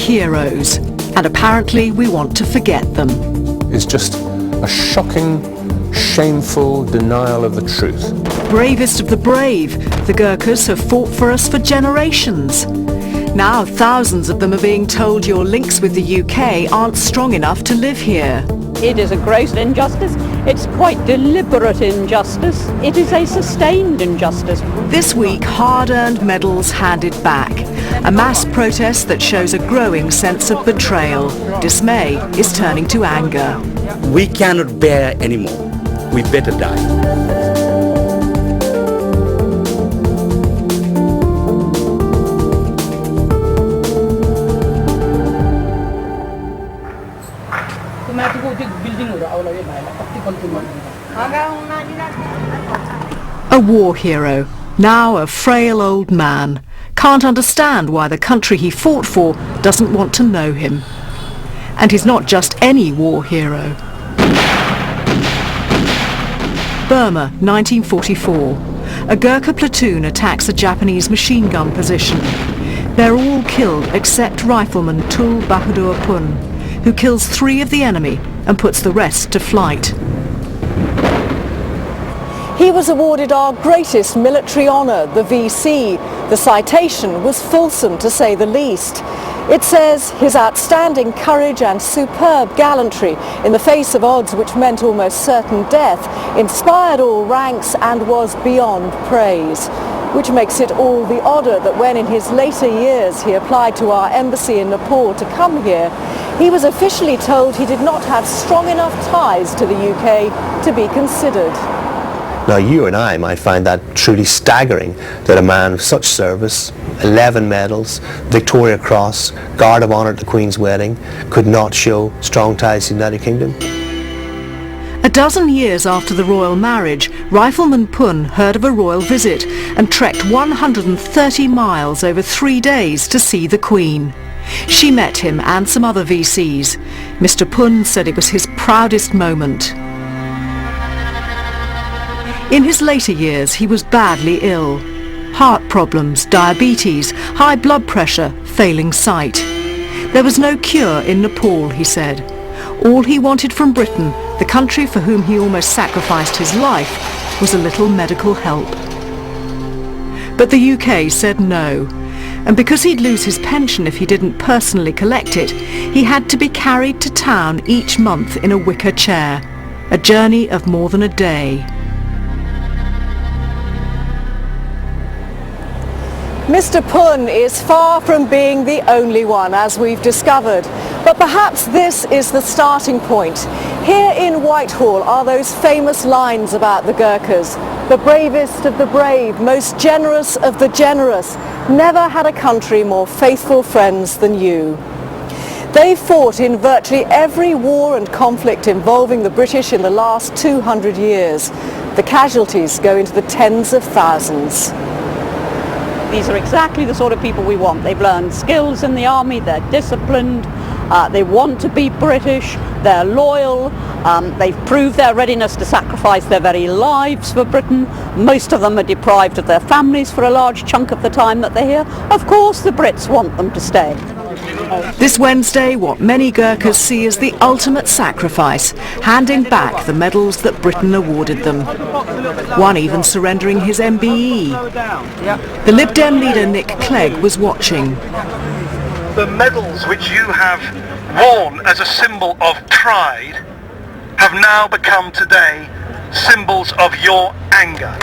heroes, and apparently we want to forget them. It's just a shocking, shameful denial of the truth. Bravest of the brave, the Gurkhas have fought for us for generations. Now thousands of them are being told your links with the UK aren't strong enough to live here. It is a gross injustice. It's quite deliberate injustice. It is a sustained injustice. This week, hard-earned medals handed back. A mass protest that shows a growing sense of betrayal. Dismay is turning to anger. We cannot bear anymore. We better die. A war hero, now a frail old man, can't understand why the country he fought for doesn't want to know him. And he's not just any war hero. Burma, 1944. A Gurkha platoon attacks a Japanese machine gun position. They're all killed except rifleman Tul Bahadur Pun, who kills 3 of the enemy and puts the rest to flight. He was awarded our greatest military honour, the VC. The citation was fulsome, to say the least. It says his outstanding courage and superb gallantry in the face of odds which meant almost certain death inspired all ranks and was beyond praise. Which makes it all the odder that when in his later years he applied to our embassy in Nepal to come here, he was officially told he did not have strong enough ties to the UK to be considered. Now you and I might find that truly staggering, that a man of such service, 11 medals, Victoria Cross, Guard of Honour at the Queen's wedding, could not show strong ties to the United Kingdom. A dozen years after the royal marriage, Rifleman Pun heard of a royal visit and trekked 130 miles over 3 days to see the Queen. She met him and some other VCs. Mr. Pun said it was his proudest moment. In his later years, he was badly ill. Heart problems, diabetes, high blood pressure, failing sight. There was no cure in Nepal, he said. All he wanted from Britain, the country for whom he almost sacrificed his life, was a little medical help. But the UK said no. And because he'd lose his pension if he didn't personally collect it, he had to be carried to town each month in a wicker chair. A journey of more than a day. Mr. Pun is far from being the only one, as we've discovered. But perhaps this is the starting point. Here in Whitehall are those famous lines about the Gurkhas. The bravest of the brave, most generous of the generous. Never had a country more faithful friends than you. They fought in virtually every war and conflict involving the British in the last 200 years. The casualties go into the tens of thousands. These are exactly the sort of people we want. They've learned skills in the army, they're disciplined, they want to be British, they're loyal, they've proved their readiness to sacrifice their very lives for Britain. Most of them are deprived of their families for a large chunk of the time that they're here. Of course the Brits want them to stay. This Wednesday, what many Gurkhas see as the ultimate sacrifice, handing back the medals that Britain awarded them. One even surrendering his MBE. The Lib Dem leader Nick Clegg was watching. The medals which you have worn as a symbol of pride have now become today symbols of your anger.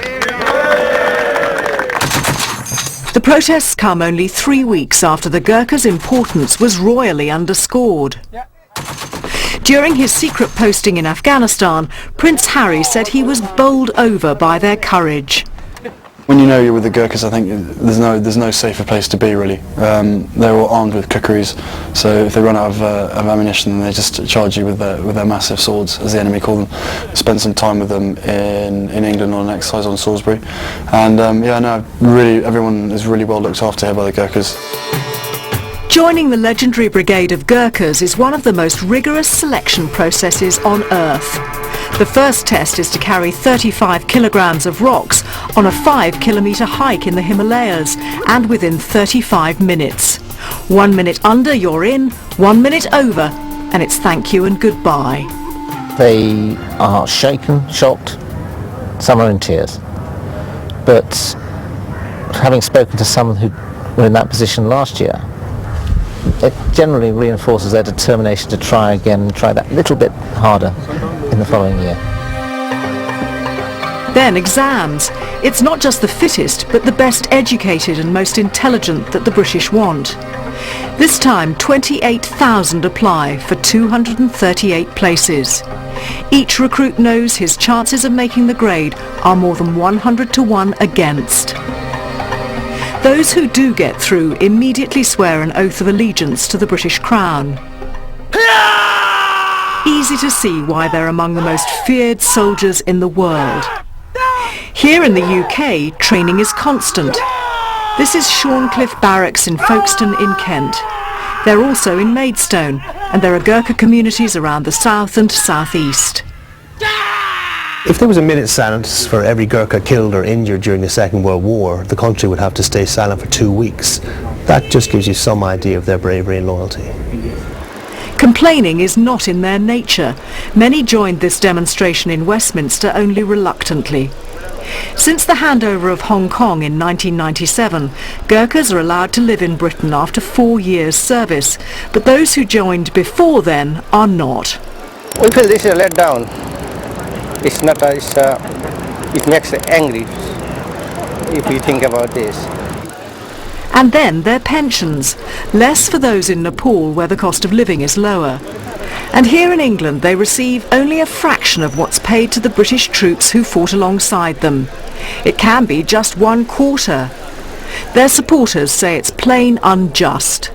The protests come only 3 weeks after the Gurkhas' importance was royally underscored. During his secret posting in Afghanistan, Prince Harry said he was bowled over by their courage. When you know you're with the Gurkhas, I think there's no safer place to be, really. They're all armed with kukris, so if they run out of ammunition, they just charge you with their massive swords, as the enemy call them. Spent some time with them in England on an exercise on Salisbury, and everyone is really well looked after here by the Gurkhas. Joining the legendary brigade of Gurkhas is one of the most rigorous selection processes on earth. The first test is to carry 35 kilograms of rocks on a 5-kilometre hike in the Himalayas, and within 35 minutes. 1 minute under, you're in, 1 minute over, and it's thank you and goodbye. They are shaken, shocked, some are in tears. But having spoken to some who were in that position last year, it generally reinforces their determination to try again and try that little bit harder in the following year. Then exams. It's not just the fittest, but the best educated and most intelligent that the British want. This time, 28,000 apply for 238 places. Each recruit knows his chances of making the grade are more than 100 to 1 against. Those who do get through immediately swear an oath of allegiance to the British Crown. Easy to see why they're among the most feared soldiers in the world. Here in the UK, training is constant. This is Shorncliffe Barracks in Folkestone in Kent. They're also in Maidstone, and there are Gurkha communities around the south and southeast. If there was a minute's silence for every Gurkha killed or injured during the Second World War, the country would have to stay silent for 2 weeks. That just gives you some idea of their bravery and loyalty. Complaining is not in their nature. Many joined this demonstration in Westminster only reluctantly. Since the handover of Hong Kong in 1997, Gurkhas are allowed to live in Britain after 4 years' service, but those who joined before then are not. We feel this is a letdown. It's not. It makes us angry if you think about this. And then their pensions, less for those in Nepal where the cost of living is lower. And here in England they receive only a fraction of what's paid to the British troops who fought alongside them. It can be just 1/4. Their supporters say it's plain unjust.